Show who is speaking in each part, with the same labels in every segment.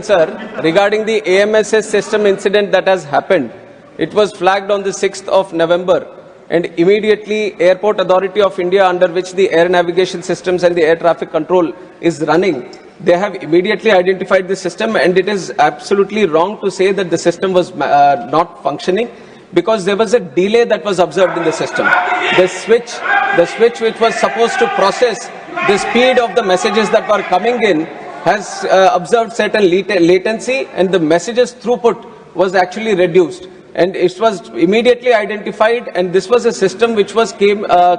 Speaker 1: Sir, regarding the AMSSS system incident that has happened, it was flagged on the 6th of November, and immediately Airport Authority of India, under which the air navigation systems and the air traffic control is running, they have immediately identified the system, and it is absolutely wrong to say that the system was not functioning, because there was a delay that was observed in the system. The switch which was supposed to process the speed of the messages that were coming in has observed certain latency, and the messages throughput was actually reduced, and it was immediately identified, and this was a system which was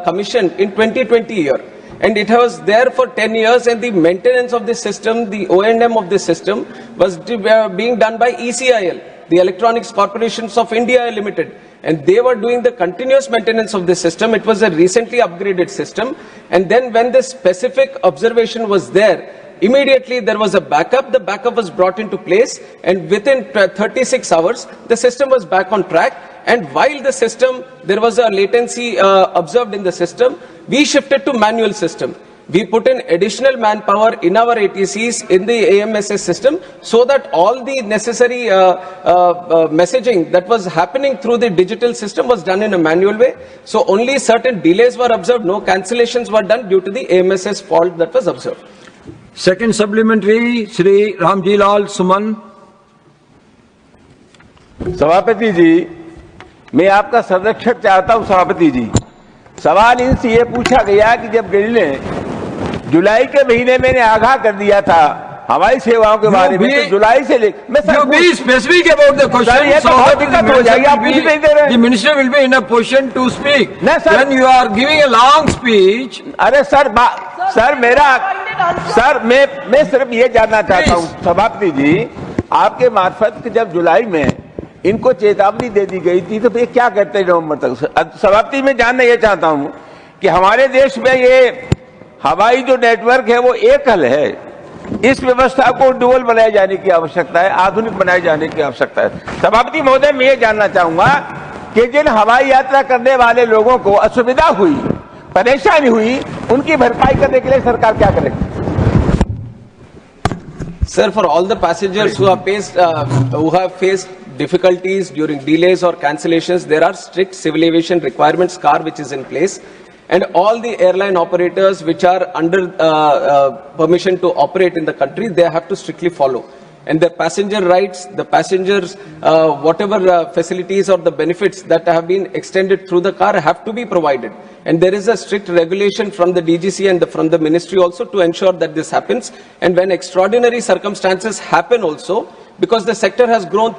Speaker 1: commissioned in 2020 year, and it was there for 10 years, and the maintenance of this system, the O&M of this system was being done by ECIL, the Electronics Corporations of India Limited, and they were doing the continuous maintenance of this system. It was a recently upgraded system, and then when the specific observation was there, immediately there was a backup. The backup was brought into place, and within 36 hours, the system was back on track. And while the system, there was a latency observed in the system, we shifted to manual system. We put in additional manpower in our ATCs in the AMSSS system, so that all the necessary messaging that was happening through the digital system was done in a manual way. So only certain delays were observed, no cancellations were done due to the AMSSS fault that was observed.
Speaker 2: Second supplementary, Shri Ramji Lal Suman.
Speaker 3: सभापति जी, मैं आपका संरक्षण चाहता हूं। सभापति जी, सवाल इनसे ये पूछा गया कि जब दिल्ली ने जुलाई के महीने में आगाह कर दिया था हवाई सेवाओं के बारे में, तो जुलाई से मैं
Speaker 2: specific about the question,
Speaker 3: ये तो बहुत दिक्कत हो जाएगी, आप पूछ नहीं दे रहे।
Speaker 2: The minister will be in a position to speak. When you are giving a long speech.
Speaker 3: अरे सर मैं सिर्फ ये जानना चाहता हूँ सभापति जी, आपके मार्फत कि जब जुलाई में इनको चेतावनी दे दी गई थी, तो ये क्या करते नवंबर तक? सभापति मैं जानना ये चाहता हूँ कि हमारे देश में ये हवाई जो नेटवर्क है वो एकल है, इस व्यवस्था को डुअल बनाए जाने की आवश्यकता है, आधुनिक बनाए जाने की आवश्यकता है। सभापति महोदय, मैं ये जानना चाहूंगा कि जिन हवाई यात्रा करने वाले लोगों को असुविधा हुई, परेशानी हुई, उनकी भरपाई करने के लिए सरकार क्या करेगी?
Speaker 1: Sir, for all the passengers who have faced difficulties during delays or cancellations, there are strict civil aviation requirements car which is in place, and all the airline operators which are under permission to operate in the country, they have to strictly follow. And the passenger rights, the passengers, whatever facilities or the benefits that have been extended through the car have to be provided. And there is a strict regulation from the DGC and from the ministry also to ensure that this happens. And when extraordinary circumstances happen also, because the sector has grown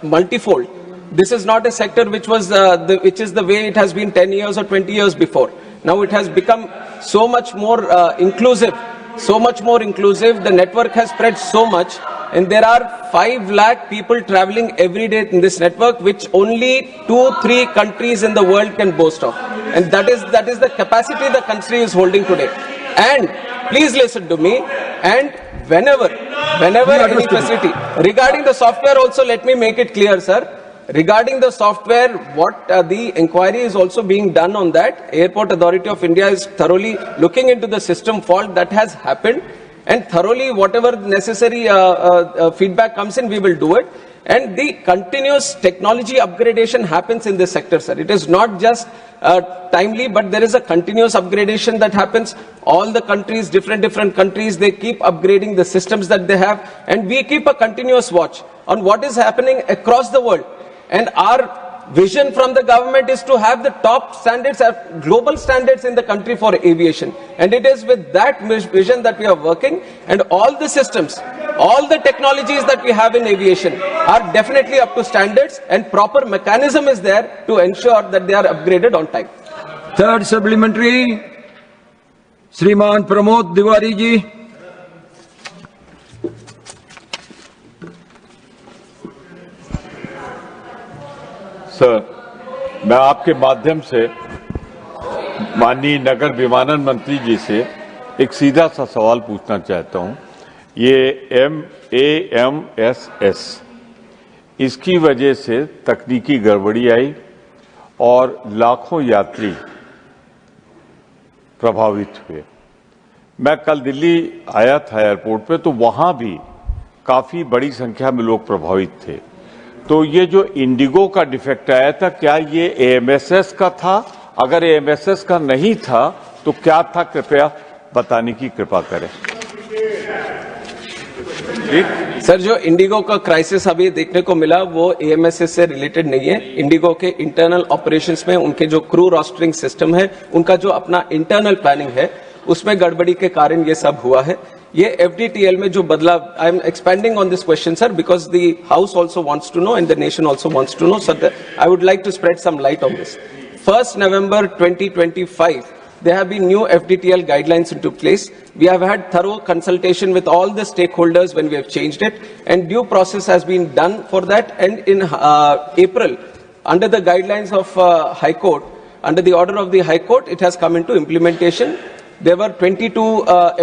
Speaker 1: multifold, this is not a sector which was which is the way it has been 10 years or 20 years before. Now it has become so much more inclusive. The network has spread so much, and there are 5 lakh people traveling every day in this network, which only 2-3 countries in the world can boast of. And that is the capacity the country is holding today. And please listen to me, and whenever any facility, regarding the software also, let me make it clear, sir. Regarding the software, what the inquiry is also being done on that. Airport Authority of India is thoroughly looking into the system fault that has happened, and thoroughly whatever necessary feedback comes in, we will do it. And the continuous technology upgradation happens in this sector, sir. It is not just timely, but there is a continuous upgradation that happens. All the countries, different countries, they keep upgrading the systems that they have, and we keep a continuous watch on what is happening across the world. And our vision from the government is to have the top standards, global standards in the country for aviation. And it is with that vision that we are working, and all the systems, all the technologies that we have in aviation are definitely up to standards, and proper mechanism is there to ensure that they are upgraded on time.
Speaker 2: Third supplementary, Shriman Pramod Diwari ji.
Speaker 4: Sir, मैं आपके माध्यम से माननीय नगर विमानन मंत्री जी से एक सीधा सा सवाल पूछना चाहता हूं। ये AMSSS, इसकी वजह से तकनीकी गड़बड़ी आई और लाखों यात्री प्रभावित हुए। मैं कल दिल्ली आया था एयरपोर्ट पे, तो वहां भी काफी बड़ी संख्या में लोग प्रभावित थे। तो ये जो इंडिगो का डिफेक्ट आया था, क्या ये एएमएसएस का था? अगर एएमएसएस का नहीं था तो क्या था, कृपया बताने की कृपा करें।
Speaker 1: सर, जो इंडिगो का क्राइसिस अभी देखने को मिला वो एएमएसएस से रिलेटेड नहीं है। इंडिगो के इंटरनल ऑपरेशंस में उनके जो क्रू रोस्टरिंग सिस्टम है, उनका जो अपना इंटरनल प्लानिंग है, उसमें गड़बड़ी के कारण ये सब हुआ है। ये FDTL में जो बदलाव, I am expanding on this question sir, because the house also wants to know and the nation also wants to know, sir I would like to spread some light on this. 1st November 2025, there have been new FDTL guidelines into place. We have had thorough consultation with all the stakeholders when we have changed it, and due process has been done for that. And in April, under the guidelines of High Court, under the order of the High Court, it has come into implementation. There were 22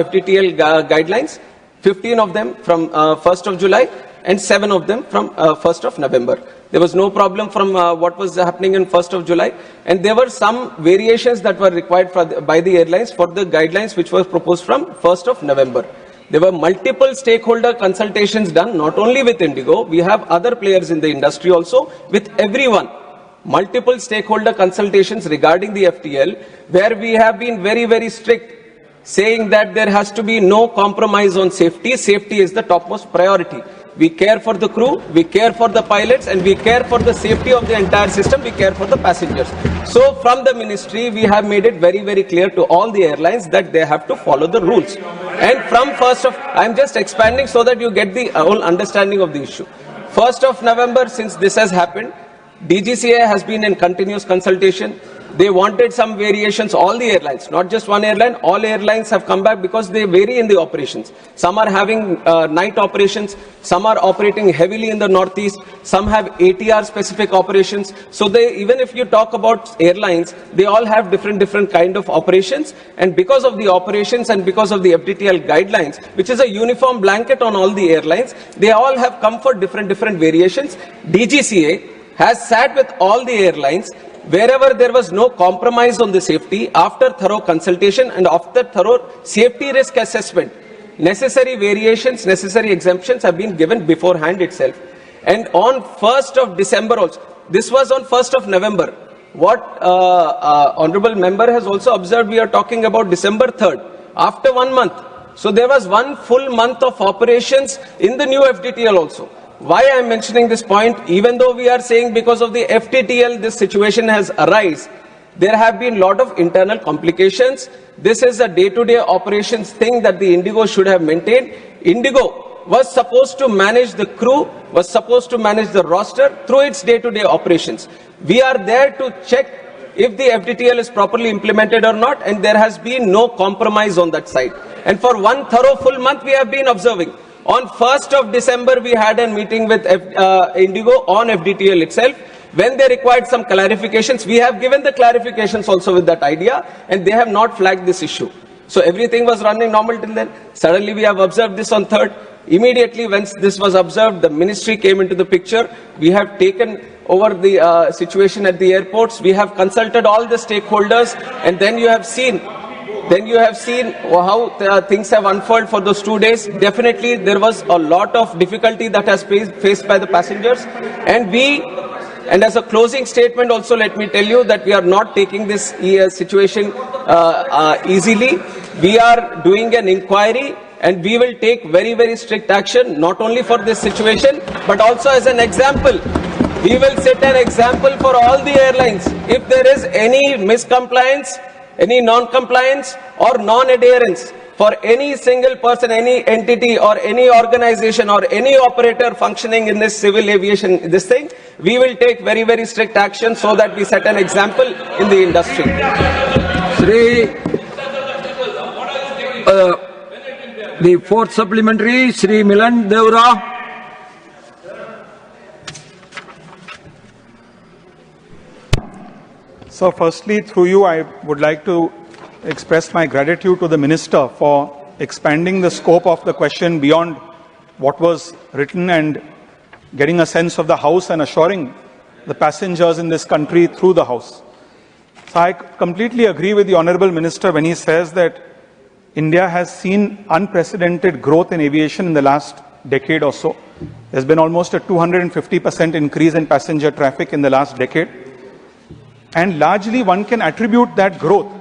Speaker 1: FDTL guidelines, 15 of them from 1st of July and 7 of them from 1st of November. There was no problem from what was happening in 1st of July, and there were some variations that were required by the airlines for the guidelines which was proposed from 1st of November. There were multiple stakeholder consultations done, not only with Indigo, we have other players in the industry also, with everyone. Multiple stakeholder consultations regarding the FTL, where we have been very, very strict, saying that there has to be no compromise on safety. Safety is the topmost priority. We care for the crew, we care for the pilots, and we care for the safety of the entire system, we care for the passengers. So from the ministry, we have made it very, very clear to all the airlines that they have to follow the rules. And from 1st of, I'm just expanding so that you get the whole understanding of the issue. 1st of November, since this has happened, DGCA has been in continuous consultation. They wanted some variations, all the airlines, not just one airline, all airlines have come back because they vary in the operations. Some are having night operations, some are operating heavily in the northeast, some have ATR specific operations. So they, even if you talk about airlines, they all have different kind of operations. And because of the operations and because of the FDTL guidelines, which is a uniform blanket on all the airlines, they all have come for different variations. DGCA has sat with all the airlines. Wherever there was no compromise on the safety, after thorough consultation and after thorough safety risk assessment, necessary variations, necessary exemptions have been given beforehand itself. And on 1st of December also, this was on 1st of November. What honorable member has also observed, we are talking about December 3rd, after 1 month. So there was 1 full month of operations in the new FDTL also. Why I am mentioning this point, even though we are saying because of the FDTL this situation has arisen, there have been a lot of internal complications. This is a day-to-day operations thing that the Indigo should have maintained. Indigo was supposed to manage the crew, was supposed to manage the roster through its day-to-day operations. We are there to check if the FDTL is properly implemented or not, and there has been no compromise on that side. And for 1 thorough full month we have been observing. On 1st of December, we had a meeting with Indigo on FDTL itself. When they required some clarifications, we have given the clarifications also with that idea, and they have not flagged this issue. So everything was running normal till then. Suddenly, we have observed this on 3rd. Immediately, when this was observed, the ministry came into the picture. We have taken over the situation at the airports. We have consulted all the stakeholders, and then you have seen how things have unfolded for those 2 days. Definitely, there was a lot of difficulty that has faced by the passengers. And as a closing statement also, let me tell you that we are not taking this situation easily. We are doing an inquiry, and we will take very, very strict action, not only for this situation, but also as an example. We will set an example for all the airlines. If there is any miscompliance, any non-compliance or non-adherence for any single person, any entity or any organization or any operator functioning in this civil aviation, this thing, we will take very, very strict action so that we set an example in the industry.
Speaker 2: The fourth supplementary, Shri Milan Devra.
Speaker 5: So firstly, through you, I would like to express my gratitude to the Minister for expanding the scope of the question beyond what was written and getting a sense of the House and assuring the passengers in this country through the House. So I completely agree with the Honourable Minister when he says that India has seen unprecedented growth in aviation in the last decade or so. There's been almost a 250% increase in passenger traffic in the last decade. And largely one can attribute that growth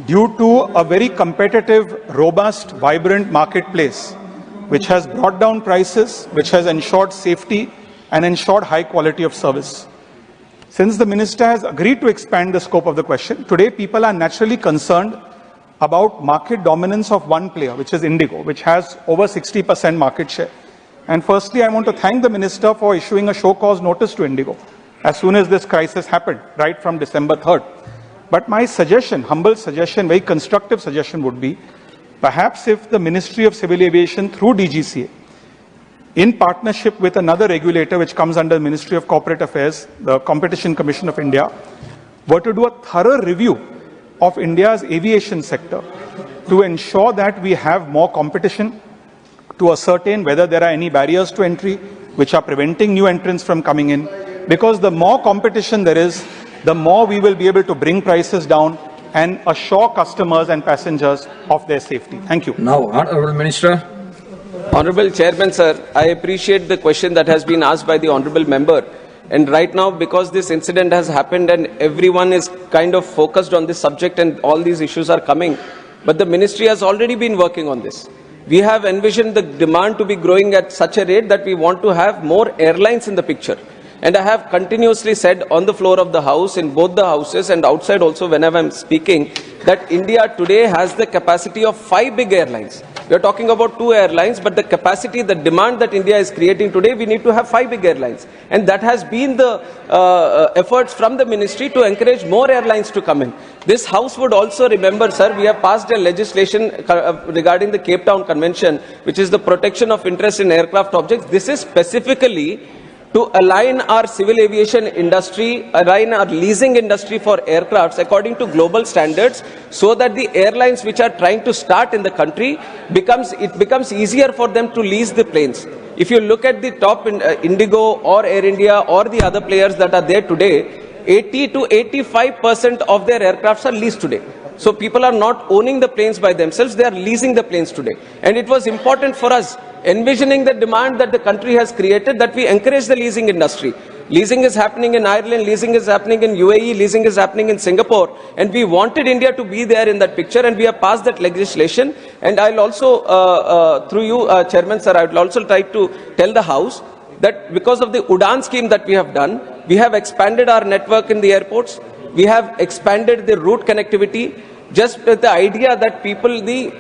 Speaker 5: due to a very competitive, robust, vibrant marketplace, which has brought down prices, which has ensured safety and ensured high quality of service. Since the minister has agreed to expand the scope of the question, today people are naturally concerned about market dominance of one player, which is Indigo, which has over 60% market share. And firstly, I want to thank the minister for issuing a show cause notice to Indigo as soon as this crisis happened, right from December 3rd. But my suggestion, humble suggestion, very constructive suggestion would be, perhaps if the Ministry of Civil Aviation through DGCA, in partnership with another regulator which comes under the Ministry of Corporate Affairs, the Competition Commission of India, were to do a thorough review of India's aviation sector to ensure that we have more competition, to ascertain whether there are any barriers to entry which are preventing new entrants from coming in. Because the more competition there is, the more we will be able to bring prices down and assure customers and passengers of their safety. Thank you.
Speaker 2: Now, Honorable Minister.
Speaker 1: Honorable Chairman, sir, I appreciate the question that has been asked by the Honorable Member. And right now, because this incident has happened and everyone is kind of focused on this subject and all these issues are coming, but the ministry has already been working on this. We have envisioned the demand to be growing at such a rate that we want to have more airlines in the picture. And I have continuously said on the floor of the House, in both the houses and outside also whenever I'm speaking, that India today has the capacity of 5 big airlines. We are talking about 2 airlines, but the capacity, the demand that India is creating today, we need to have 5 big airlines. And that has been the efforts from the ministry to encourage more airlines to come in. This House would also remember, sir, we have passed a legislation regarding the Cape Town Convention, which is the protection of interest in aircraft objects. This is specifically to align our civil aviation industry, align our leasing industry for aircrafts according to global standards, so that the airlines which are trying to start in the country, it becomes easier for them to lease the planes. If you look at the top Indigo or Air India or the other players that are there today, 80 to 85% of their aircrafts are leased today. So people are not owning the planes by themselves, they are leasing the planes today. And it was important for us, envisioning the demand that the country has created, that we encourage the leasing industry. Leasing is happening in Ireland, leasing is happening in UAE, leasing is happening in Singapore, and we wanted India to be there in that picture, and we have passed that legislation. And I'll also, through you, Chairman Sir, I will also try to tell the House that because of the UDAN scheme that we have done, we have expanded our network in the airports, we have expanded the route connectivity, just with the idea that people, the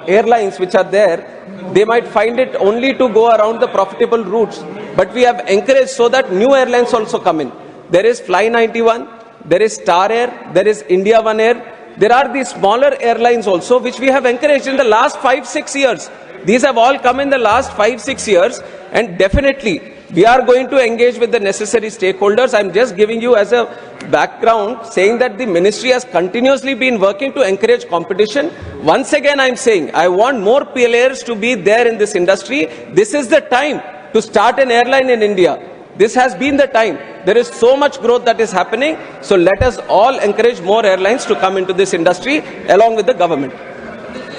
Speaker 1: airlines which are there, they might find it only to go around the profitable routes. But we have encouraged so that new airlines also come in. There is Fly 91, there is Star Air, there is India One Air. There are these smaller airlines also which we have encouraged in the last 5-6 years. These have all come in the last 5-6 years, and definitely we are going to engage with the necessary stakeholders. I'm just giving you as a background saying that the ministry has continuously been working to encourage competition. Once again, I'm saying I want more players to be there in this industry. This is the time to start an airline in India. This has been the time. There is so much growth that is happening. So let us all encourage more airlines to come into this industry along with the government.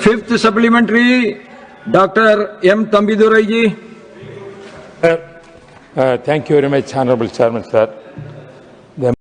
Speaker 2: Fifth supplementary, Dr. M. Tambidurai ji.
Speaker 6: Thank you very much, Honorable Chairman, sir.